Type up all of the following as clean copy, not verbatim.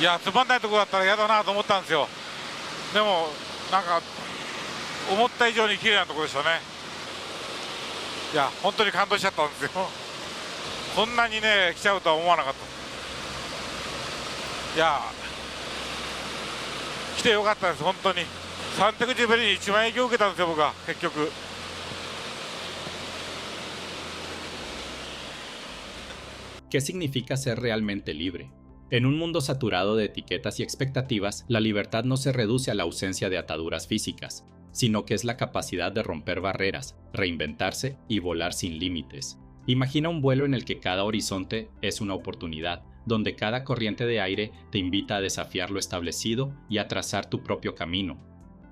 いや、つまんないとこだったら嫌だなと思ったんですよ。でもなんか思った以上に綺麗なところでしたね。いや、本当に感動しちゃったんですよ。こんなにね来ちゃうとは思わなかった。いや、来てよかったです。本当にサンテクジュベリーに一番影響を受けたんですよ、僕は結局。¿Qué significa ser realmente libre? En un mundo saturado de etiquetas y expectativas, la libertad no se reduce a la ausencia de ataduras físicas, sino que es la capacidad de romper barreras, reinventarse y volar sin límites. Imagina un vuelo en el que cada horizonte es una oportunidad, donde cada corriente de aire te invita a desafiar lo establecido y a trazar tu propio camino.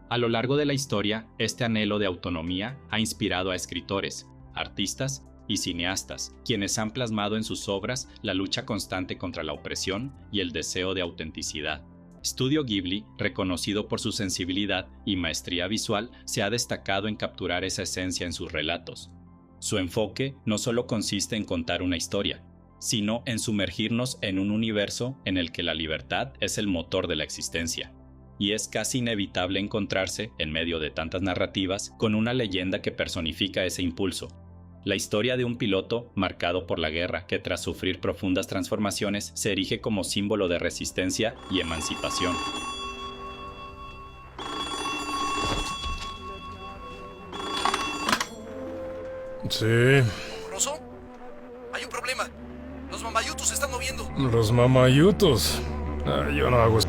A lo largo de la historia, este anhelo de autonomía ha inspirado a escritores, artistas y cineastas, quienes han plasmado en sus obras la lucha constante contra la opresión y el deseo de autenticidad. Studio Ghibli, reconocido por su sensibilidad y maestría visual, se ha destacado en capturar esa esencia en sus relatos. Su enfoque no solo consiste en contar una historia, sino en sumergirnos en un universo en el que la libertad es el motor de la existencia. Y es casi inevitable encontrarse, en medio de tantas narrativas, con una leyenda que personifica ese impulso. La historia de un piloto marcado por la guerra que tras sufrir profundas transformaciones se erige como símbolo de resistencia y emancipación. Sí. ¿Rosso? Hay un problema. Los mamayutos se están moviendo. Los mamayutos. Yo no hago eso.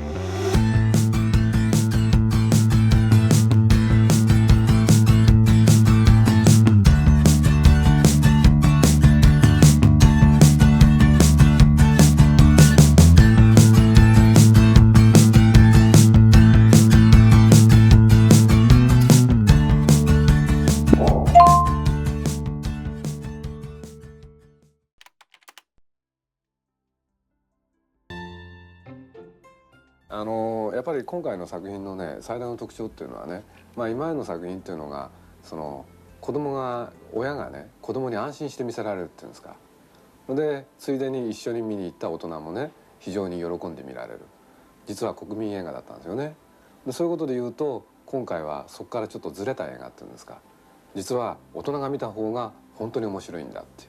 やっぱり今回の作品のね最大の特徴っていうのはね、今までの作品っていうのが親がね子供に安心して見せられるっていうんですか。でついでに一緒に見に行った大人もね非常に喜んで見られる、実は国民映画だったんですよね。でそういうことで言うと今回はそこからちょっとずれた映画っていうんですか、実は大人が見た方が本当に面白いんだってい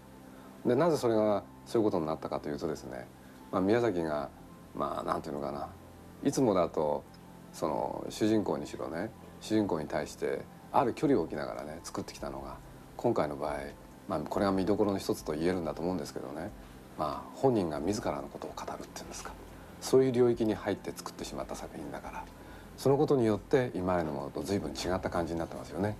う。でなぜそれがそういうことになったかというとですね、宮崎がなんていうのかな、いつもだとその主人公にしろね、主人公に対してある距離を置きながらね作ってきたのが、今回の場合、これが見どころの一つと言えるんだと思うんですけどね、本人が自らのことを語るっていうんですか、そういう領域に入って作ってしまった作品だから、そのことによって今までのものと随分違った感じになってますよね。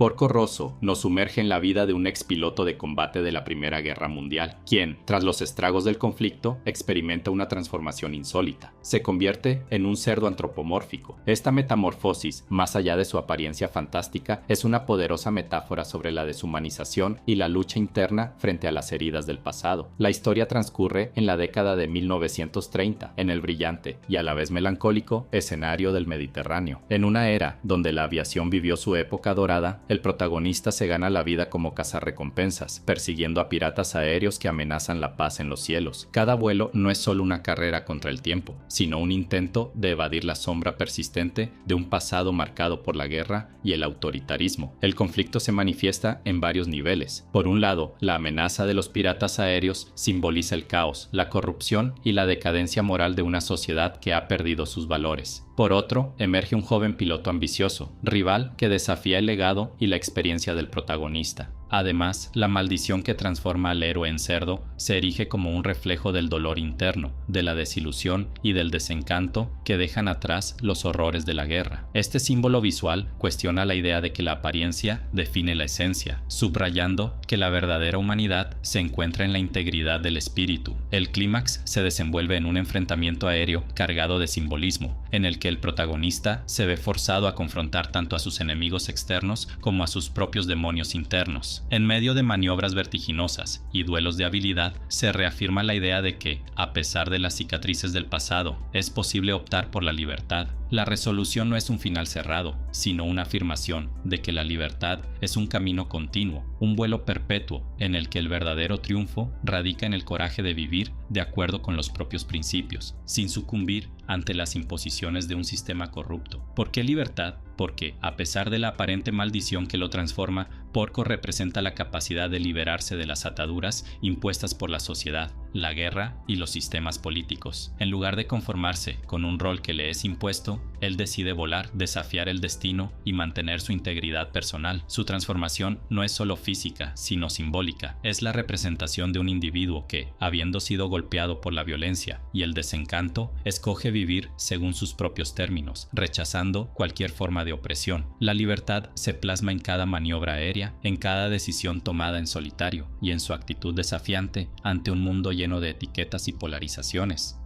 Porco Rosso nos sumerge en la vida de un expiloto de combate de la Primera Guerra Mundial, quien, tras los estragos del conflicto, experimenta una transformación insólita. Se convierte en un cerdo antropomórfico. Esta metamorfosis, más allá de su apariencia fantástica, es una poderosa metáfora sobre la deshumanización y la lucha interna frente a las heridas del pasado. La historia transcurre en la década de 1930, en el brillante y a la vez melancólico escenario del Mediterráneo. En una era donde la aviación vivió su época dorada, el protagonista se gana la vida como cazarrecompensas, persiguiendo a piratas aéreos que amenazan la paz en los cielos. Cada vuelo no es solo una carrera contra el tiempo, sino un intento de evadir la sombra persistente de un pasado marcado por la guerra y el autoritarismo. El conflicto se manifiesta en varios niveles. Por un lado, la amenaza de los piratas aéreos simboliza el caos, la corrupción y la decadencia moral de una sociedad que ha perdido sus valores. Por otro, emerge un joven piloto ambicioso, rival que desafía el legado y la experiencia del protagonista. Además, la maldición que transforma al héroe en cerdo se erige como un reflejo del dolor interno, de la desilusión y del desencanto que dejan atrás los horrores de la guerra. Este símbolo visual cuestiona la idea de que la apariencia define la esencia, subrayando que la verdadera humanidad se encuentra en la integridad del espíritu. El clímax se desenvuelve en un enfrentamiento aéreo cargado de simbolismo, en el que el protagonista se ve forzado a confrontar tanto a sus enemigos externos como a sus propios demonios internos. años. En medio de maniobras vertiginosas y duelos de habilidad, se reafirma la idea de que, a pesar de las cicatrices del pasado, es posible optar por la libertad. La resolución no es un final cerrado, sino una afirmación de que la libertad es un camino continuo, un vuelo perpetuo en el que el verdadero triunfo radica en el coraje de vivir de acuerdo con los propios principios, sin sucumbir ante las imposiciones de un sistema corrupto. ¿Por qué libertad? Porque, a pesar de la aparente maldición que lo transforma, Porco representa la capacidad de liberarse de las ataduras impuestas por la sociedad, la guerra y los sistemas políticos. En lugar de conformarse con un rol que le es impuesto, él decide volar, desafiar el destino y mantener su integridad personal. Su transformación no es solo física, sino simbólica. Es la representación de un individuo que, habiendo sido golpeado por la violencia y el desencanto, escoge vivir según sus propios términos, rechazando cualquier forma de opresión. La libertad se plasma en cada maniobra aérea, en cada decisión tomada en solitario y en su actitud desafiante ante un mundo lleno de etiquetas y polarizaciones.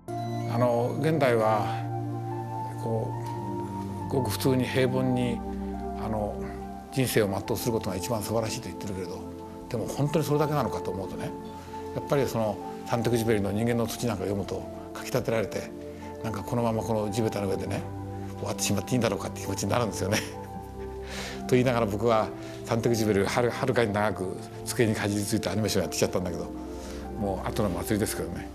現代はごく普通に平凡に人生を全うすることが一番素晴らしいと言ってるけれど、でも本当にそれだけなのかと思うとね、やっぱりそのサンテクジュペリの人間の土なんか読むとかき立てられて、なんかこのままこの地べたの上でね終わってしまっていいんだろうかって気持ちになるんですよね。と言いながら僕はサンテクジュペリはるかに長く机にかじりついてアニメーションやってきちゃったんだけど、もう後の祭りですけどね。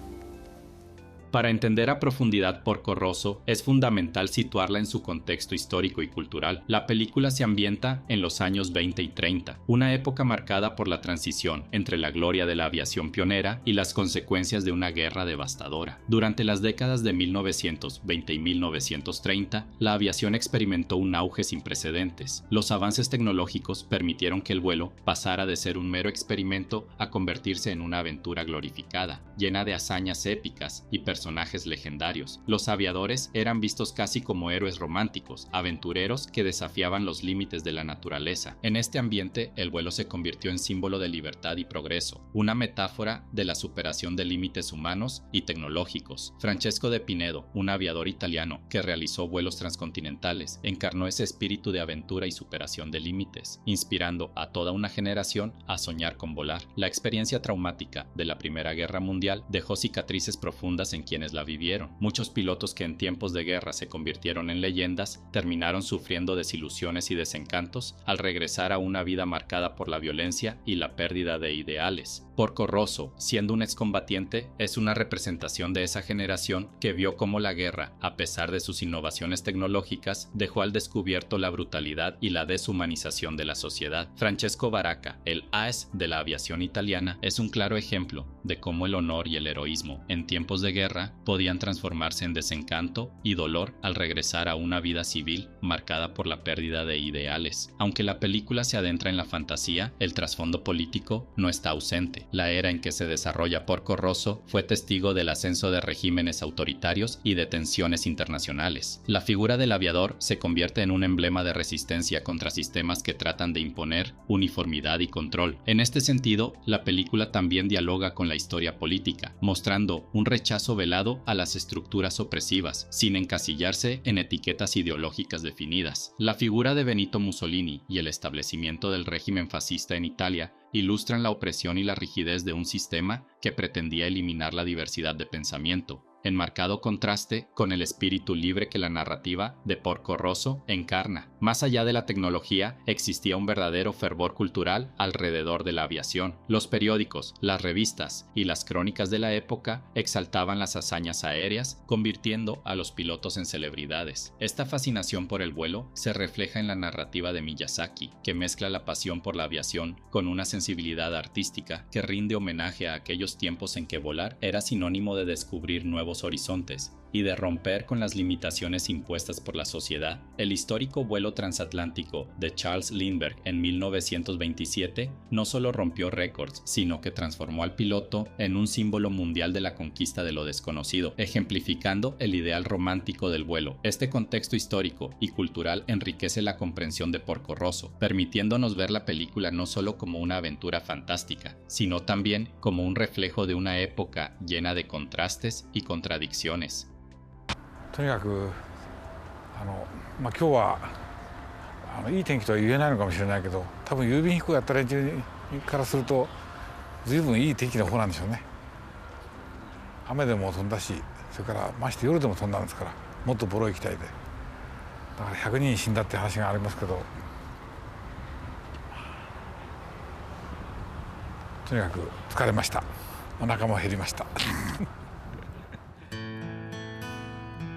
Para entender a profundidad Porco Rosso, es fundamental situarla en su contexto histórico y cultural. La película se ambienta en los años 20 y 30, una época marcada por la transición entre la gloria de la aviación pionera y las consecuencias de una guerra devastadora. Durante las décadas de 1920 y 1930, la aviación experimentó un auge sin precedentes. Los avances tecnológicos permitieron que el vuelo pasara de ser un mero experimento a convertirse en una aventura glorificada, llena de hazañas épicas y personajes legendarios. Los aviadores eran vistos casi como héroes románticos, aventureros que desafiaban los límites de la naturaleza. En este ambiente, el vuelo se convirtió en símbolo de libertad y progreso, una metáfora de la superación de límites humanos y tecnológicos. Francesco de Pinedo, un aviador italiano que realizó vuelos transcontinentales, encarnó ese espíritu de aventura y superación de límites, inspirando a toda una generación a soñar con volar. La experiencia traumática de la Primera Guerra Mundial dejó cicatrices profundas en quienes la vivieron. Muchos pilotos que en tiempos de guerra se convirtieron en leyendas terminaron sufriendo desilusiones y desencantos al regresar a una vida marcada por la violencia y la pérdida de ideales. Porco Rosso, siendo un excombatiente, es una representación de esa generación que vio cómo la guerra, a pesar de sus innovaciones tecnológicas, dejó al descubierto la brutalidad y la deshumanización de la sociedad. Francesco Baracca, el AES de la aviación italiana, es un claro ejemplo de cómo el honor y el heroísmo en tiempos de guerra podían transformarse en desencanto y dolor al regresar a una vida civil marcada por la pérdida de ideales. Aunque la película se adentra en la fantasía, el trasfondo político no está ausente. La era en que se desarrolla Porco Rosso fue testigo del ascenso de regímenes autoritarios y de tensiones internacionales. La figura del aviador se convierte en un emblema de resistencia contra sistemas que tratan de imponer uniformidad y control. En este sentido, la película también dialoga con la historia política, mostrando un rechazo velado a las estructuras opresivas, sin encasillarse en etiquetas ideológicas definidas. La figura de Benito Mussolini y el establecimiento del régimen fascista en Italia ilustran la opresión y la rigidez de un sistema que pretendía eliminar la diversidad de pensamiento, en marcado contraste con el espíritu libre que la narrativa de Porco Rosso encarna. Más allá de la tecnología, existía un verdadero fervor cultural alrededor de la aviación. Los periódicos, las revistas y las crónicas de la época exaltaban las hazañas aéreas, convirtiendo a los pilotos en celebridades. Esta fascinación por el vuelo se refleja en la narrativa de Miyazaki, que mezcla la pasión por la aviación con una sensibilidad artística que rinde homenaje a aquellos tiempos en que volar era sinónimo de descubrir nuevos horizontes y de romper con las limitaciones impuestas por la sociedad. El histórico vuelo transatlántico de Charles Lindbergh en 1927 no solo rompió récords, sino que transformó al piloto en un símbolo mundial de la conquista de lo desconocido, ejemplificando el ideal romántico del vuelo. Este contexto histórico y cultural enriquece la comprensión de Porco Rosso, permitiéndonos ver la película no solo como una aventura fantástica, sino también como un reflejo de una época llena de contrastes y contradicciones. とにかく今日はいい天気とは言えないのかもしれないけど、多分郵便飛行やった連中からすると随分いい天気の方なんでしょうね。雨でも飛んだし、それからまして夜でも飛んだんですから、もっとボロい機体で、だから100人死んだって話がありますけど、とにかく疲れました。お腹も減りました。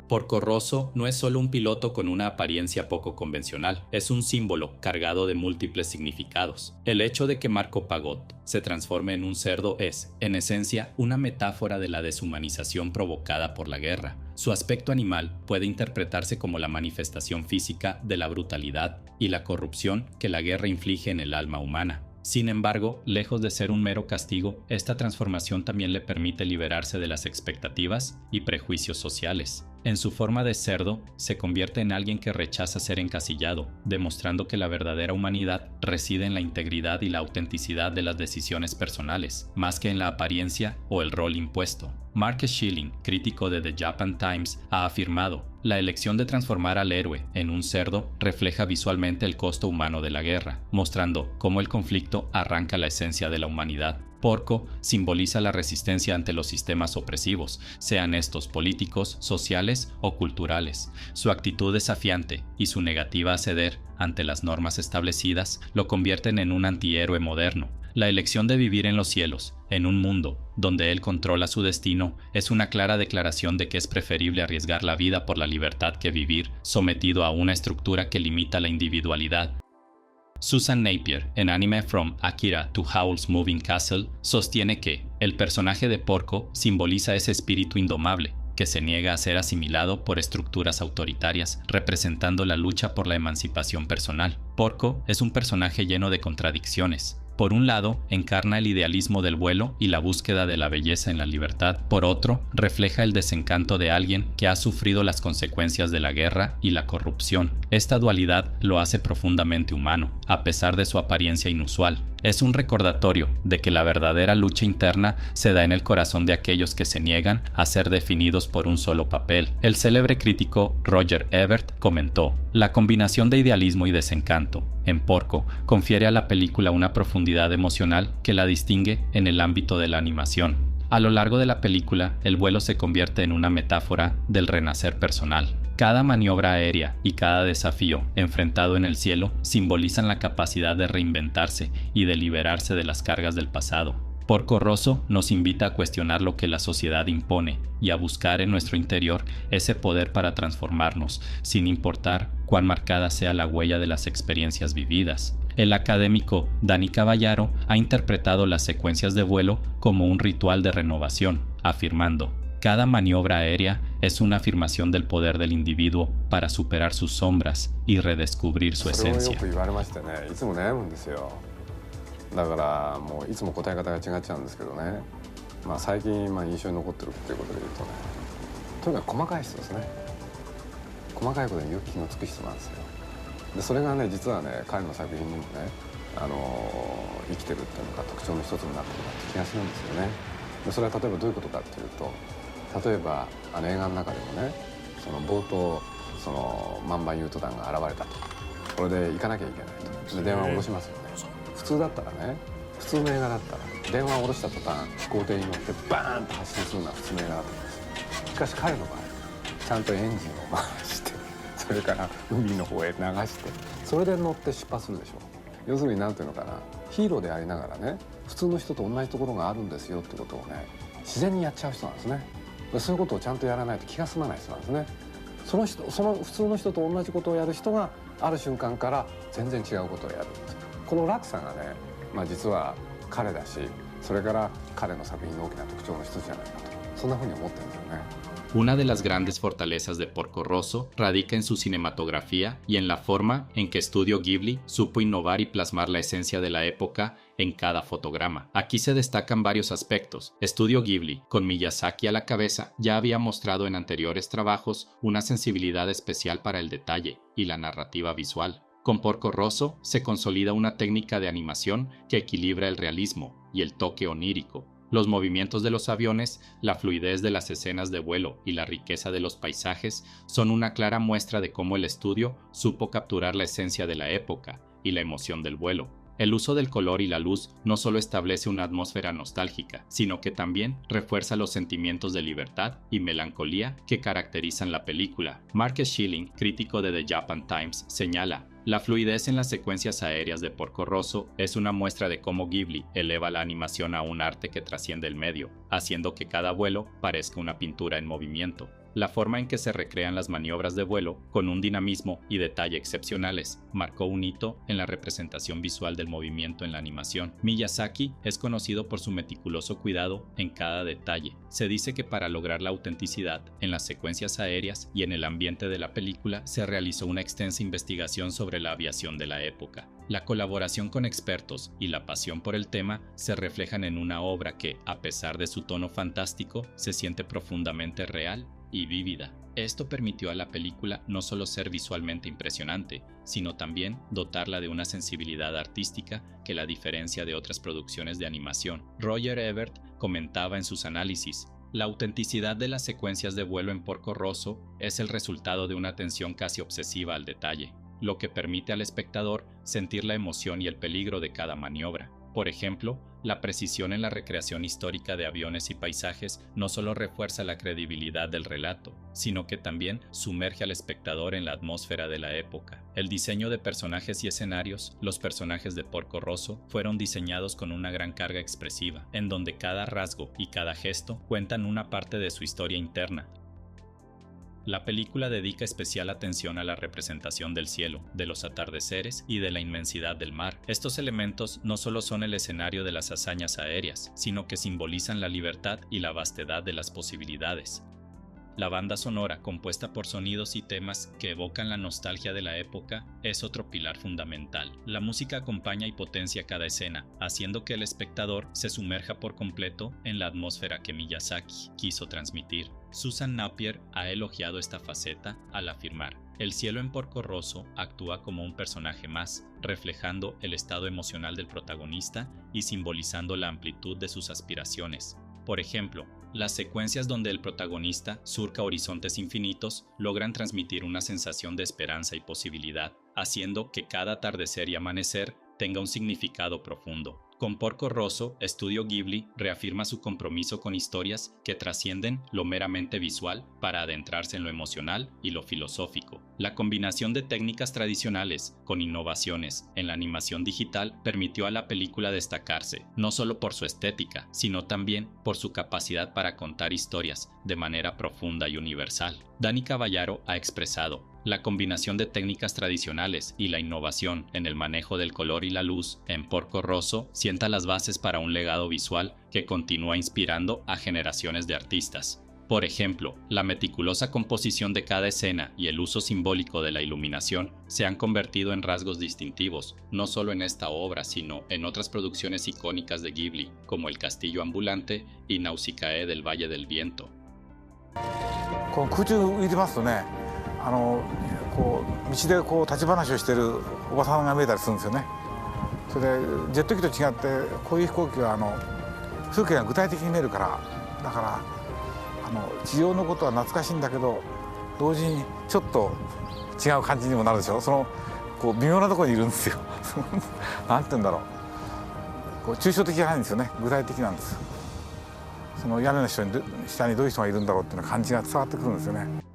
Porco Rosso no es solo un piloto con una apariencia poco convencional, es un símbolo cargado de múltiples significados. El hecho de que Marco Pagott se transforme en un cerdo es, en esencia, una metáfora de la deshumanización provocada por la guerra. Su aspecto animal puede interpretarse como la manifestación física de la brutalidad y la corrupción que la guerra inflige en el alma humana. Sin embargo, lejos de ser un mero castigo, esta transformación también le permite liberarse de las expectativas y prejuicios sociales. En su forma de cerdo, se convierte en alguien que rechaza ser encasillado, demostrando que la verdadera humanidad reside en la integridad y la autenticidad de las decisiones personales, más que en la apariencia o el rol impuesto. Mark Schilling, crítico de The Japan Times, ha afirmado: la elección de transformar al héroe en un cerdo refleja visualmente el costo humano de la guerra, mostrando cómo el conflicto arranca la esencia de la humanidad. Porco simboliza la resistencia ante los sistemas opresivos, sean estos políticos, sociales o culturales. Su actitud desafiante y su negativa a ceder ante las normas establecidas lo convierten en un antihéroe moderno. La elección de vivir en los cielos, en un mundo donde él controla su destino, es una clara declaración de que es preferible arriesgar la vida por la libertad que vivir sometido a una estructura que limita la individualidad. Susan Napier, en Anime From Akira to Howl's Moving Castle, sostiene que el personaje de Porco simboliza ese espíritu indomable que se niega a ser asimilado por estructuras autoritarias, representando la lucha por la emancipación personal. Porco es un personaje lleno de contradicciones. Por un lado, encarna el idealismo del vuelo y la búsqueda de la belleza en la libertad. Por otro, refleja el desencanto de alguien que ha sufrido las consecuencias de la guerra y la corrupción. Esta dualidad lo hace profundamente humano, a pesar de su apariencia inusual. Es un recordatorio de que la verdadera lucha interna se da en el corazón de aquellos que se niegan a ser definidos por un solo papel. El célebre crítico Roger Ebert comentó: la combinación de idealismo y desencanto en Porco confiere a la película una profundidad emocional que la distingue en el ámbito de la animación. A lo largo de la película, el vuelo se convierte en una metáfora del renacer personal. Cada maniobra aérea y cada desafío enfrentado en el cielo simbolizan la capacidad de reinventarse y de liberarse de las cargas del pasado. Porco Rosso nos invita a cuestionar lo que la sociedad impone y a buscar en nuestro interior ese poder para transformarnos, sin importar cuán marcada sea la huella de las experiencias vividas. El académico Dani Caballaro ha interpretado las secuencias de vuelo como un ritual de renovación, afirmando: cada maniobra aérea es una afirmación del poder del individuo para superar sus sombras y redescubrir su esencia. だからもういつも答え方が違っちゃうんですけどね、最近印象に残ってるっていうことで言うとね、とにかく細かい人ですね。細かいことによく気のつく人なんですよ。でそれがね、実はね、彼の作品にもね、生きてるっていうのが特徴の一つになってるなって気がするんですよね。でそれは例えばどういうことかっていうと、例えば映画の中でもね、その冒頭その万番ユート団が現れたと、これで行かなきゃいけないと、で電話を下ろしますよね。普通だったらね、普通の映画だったら電話を下ろした途端飛行艇に乗ってバーンと発進するのは普通の映画だと思うんですよ。しかし彼の場合ちゃんとエンジンを回して、それから海の方へ流して、それで乗って出発するでしょ。要するに何ていうのかな、ヒーローでありながらね、普通の人と同じところがあるんですよってことをね、自然にやっちゃう人なんですね。そういうことをちゃんとやらないと気が済まない人なんですね。その普通の人と同じことをやる人がある瞬間から全然違うことをやるんですよ。この落差がね、実は彼だし、それから彼の作品の大きな特徴の一つじゃないかと、そんなふうに思ってるんですよね。Una de las grandes fortalezas de Porco Rosso radica en su cinematografía y en la forma en que Studio Ghibli supo innovar y plasmar la esencia de la época en cada fotograma. Aquí se destacan varios aspectos. Studio Ghibli, con Miyazaki a la cabeza, ya había mostrado en anteriores trabajos una sensibilidad especial para el detalle y la narrativa visual. Con Porco Rosso se consolida una técnica de animación que equilibra el realismo y el toque onírico. Los movimientos de los aviones, la fluidez de las escenas de vuelo y la riqueza de los paisajes son una clara muestra de cómo el estudio supo capturar la esencia de la época y la emoción del vuelo. El uso del color y la luz no solo establece una atmósfera nostálgica, sino que también refuerza los sentimientos de libertad y melancolía que caracterizan la película. Marcus Schilling, crítico de The Japan Times, señala: la fluidez en las secuencias aéreas de Porco Rosso es una muestra de cómo Ghibli eleva la animación a un arte que trasciende el medio, haciendo que cada vuelo parezca una pintura en movimiento. La forma en que se recrean las maniobras de vuelo, con un dinamismo y detalle excepcionales, marcó un hito en la representación visual del movimiento en la animación. Miyazaki es conocido por su meticuloso cuidado en cada detalle. Se dice que para lograr la autenticidad en las secuencias aéreas y en el ambiente de la película se realizó una extensa investigación sobre la aviación de la época. La colaboración con expertos y la pasión por el tema se reflejan en una obra que, a pesar de su tono fantástico, se siente profundamente real y vívida. Esto permitió a la película no solo ser visualmente impresionante, sino también dotarla de una sensibilidad artística que la diferencia de otras producciones de animación. Roger Ebert comentaba en sus análisis: la autenticidad de las secuencias de vuelo en Porco Rosso es el resultado de una atención casi obsesiva al detalle, lo que permite al espectador sentir la emoción y el peligro de cada maniobra. Por ejemplo, la precisión en la recreación histórica de aviones y paisajes no solo refuerza la credibilidad del relato, sino que también sumerge al espectador en la atmósfera de la época. El diseño de personajes y escenarios, los personajes de Porco Rosso, fueron diseñados con una gran carga expresiva, en donde cada rasgo y cada gesto cuentan una parte de su historia interna. La película dedica especial atención a la representación del cielo, de los atardeceres y de la inmensidad del mar. Estos elementos no solo son el escenario de las hazañas aéreas, sino que simbolizan la libertad y la vastedad de las posibilidades. La banda sonora, compuesta por sonidos y temas que evocan la nostalgia de la época, es otro pilar fundamental. La música acompaña y potencia cada escena, haciendo que el espectador se sumerja por completo en la atmósfera que Miyazaki quiso transmitir. Susan Napier ha elogiado esta faceta al afirmar: el cielo en Porco Rosso actúa como un personaje más, reflejando el estado emocional del protagonista y simbolizando la amplitud de sus aspiraciones. Por ejemplo, las secuencias donde el protagonista surca horizontes infinitos logran transmitir una sensación de esperanza y posibilidad, haciendo que cada atardecer y amanecer tenga un significado profundo. Con Porco Rosso, Estudio Ghibli reafirma su compromiso con historias que trascienden lo meramente visual para adentrarse en lo emocional y lo filosófico. La combinación de técnicas tradicionales con innovaciones en la animación digital permitió a la película destacarse, no solo por su estética, sino también por su capacidad para contar historias de manera profunda y universal. Dani Caballaro ha expresado: la combinación de técnicas tradicionales y la innovación en el manejo del color y la luz en Porco Rosso sienta las bases para un legado visual que continúa inspirando a generaciones de artistas. Por ejemplo, la meticulosa composición de cada escena y el uso simbólico de la iluminación se han convertido en rasgos distintivos, no solo en esta obra, sino en otras producciones icónicas de Ghibli, como El Castillo Ambulante y Nausicaa del Valle del Viento. こう空中浮いてますとね、こう道でこう立ち話をしてるおばさんが見えたりするんですよね。それでジェット機と違ってこういう飛行機は風景が具体的に見えるから、だから地上のことは懐かしいんだけど同時にちょっと違う感じにもなるでしょ。こう微妙なところにいるんですよ。なんて言うんだろう。こう抽象的じゃないんですよね。具体的なんです。その屋根の下にどういう人がいるんだろうっていう感じが伝わってくるんですよね。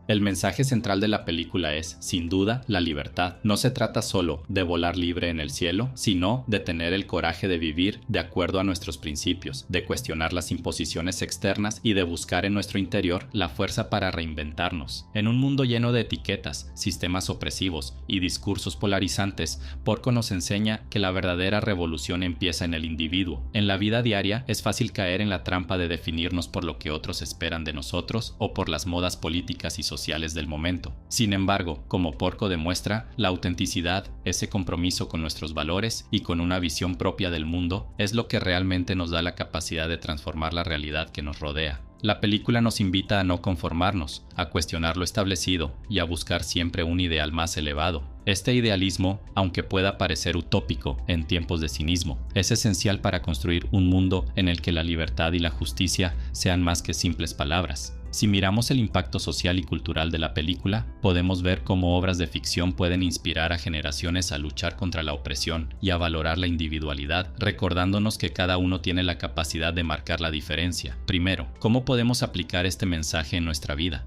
El mensaje central de la película es, sin duda, la libertad. No se trata solo de volar libre en el cielo, sino de tener el coraje de vivir de acuerdo a nuestros principios, de cuestionar las imposiciones externas y de buscar en nuestro interior la fuerza para reinventarnos. En un mundo lleno de etiquetas, sistemas opresivos y discursos polarizantes, Porco nos enseña que la verdadera revolución empieza en el individuo. En la vida diaria es fácil caer en la trampa de definirnos por lo que otros esperan de nosotros o por las modas políticas y sociales del momento. Sin embargo, como Porco demuestra, la autenticidad, ese compromiso con nuestros valores y con una visión propia del mundo es lo que realmente nos da la capacidad de transformar la realidad que nos rodea. La película nos invita a no conformarnos, a cuestionar lo establecido y a buscar siempre un ideal más elevado. Este idealismo, aunque pueda parecer utópico en tiempos de cinismo, es esencial para construir un mundo en el que la libertad y la justicia sean más que simples palabras. Si miramos el impacto social y cultural de la película, podemos ver cómo obras de ficción pueden inspirar a generaciones a luchar contra la opresión y a valorar la individualidad, recordándonos que cada uno tiene la capacidad de marcar la diferencia. Primero, ¿cómo podemos aplicar este mensaje en nuestra vida?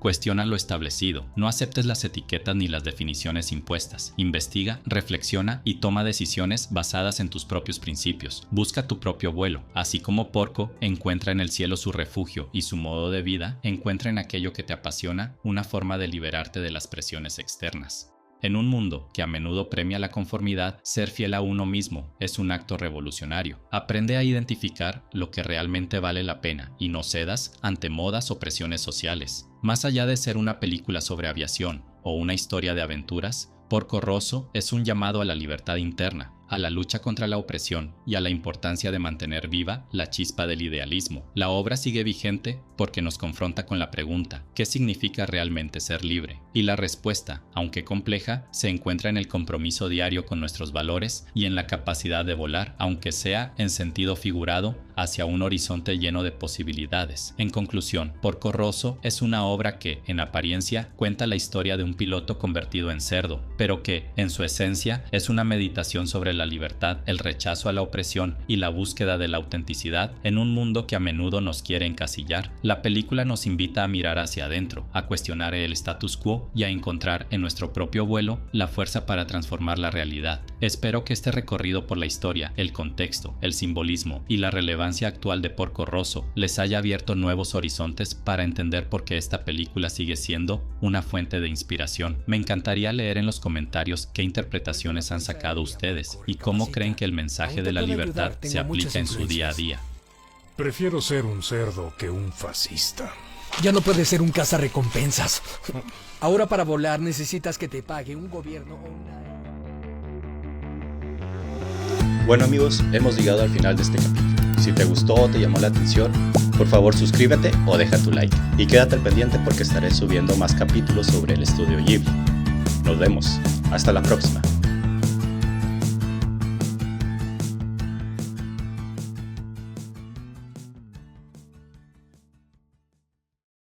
Cuestiona lo establecido, no aceptes las etiquetas ni las definiciones impuestas. Investiga, reflexiona y toma decisiones basadas en tus propios principios. Busca tu propio vuelo. Así como Porco encuentra en el cielo su refugio y su modo de vida, encuentra en aquello que te apasiona una forma de liberarte de las presiones externas. En un mundo que a menudo premia la conformidad, ser fiel a uno mismo es un acto revolucionario. Aprende a identificar lo que realmente vale la pena y no cedas ante modas o presiones sociales. Más allá de ser una película sobre aviación o una historia de aventuras, Porco Rosso es un llamado a la libertad interna, a la lucha contra la opresión y a la importancia de mantener viva la chispa del idealismo. La obra sigue vigente porque nos confronta con la pregunta, ¿qué significa realmente ser libre? Y la respuesta, aunque compleja, se encuentra en el compromiso diario con nuestros valores y en la capacidad de volar, aunque sea en sentido figurado, hacia un horizonte lleno de posibilidades. En conclusión, Porco Rosso es una obra que, en apariencia, cuenta la historia de un piloto convertido en cerdo, pero que, en su esencia, es una meditación sobre la libertad, el rechazo a la opresión y la búsqueda de la autenticidad en un mundo que a menudo nos quiere encasillar. La película nos invita a mirar hacia adentro, a cuestionar el status quo y a encontrar en nuestro propio vuelo la fuerza para transformar la realidad. Espero que este recorrido por la historia, el contexto, el simbolismo y la relevancia actual de Porco Rosso les haya abierto nuevos horizontes para entender por qué esta película sigue siendo una fuente de inspiración. Me encantaría leer en los comentarios qué interpretaciones han sacado ustedes y cómo creen que el mensaje de la libertad se aplica en su día a día. Prefiero ser un cerdo que un fascista. Ya no puedes ser un cazarrecompensas. Ahora para volar necesitas que te pague un gobierno o una... Bueno amigos, hemos llegado al final de este capítulo. Si te gustó o te llamó la atención, por favor suscríbete o deja tu like. Y quédate al pendiente porque estaré subiendo más capítulos sobre el estudio Ghibli. Nos vemos. Hasta la próxima.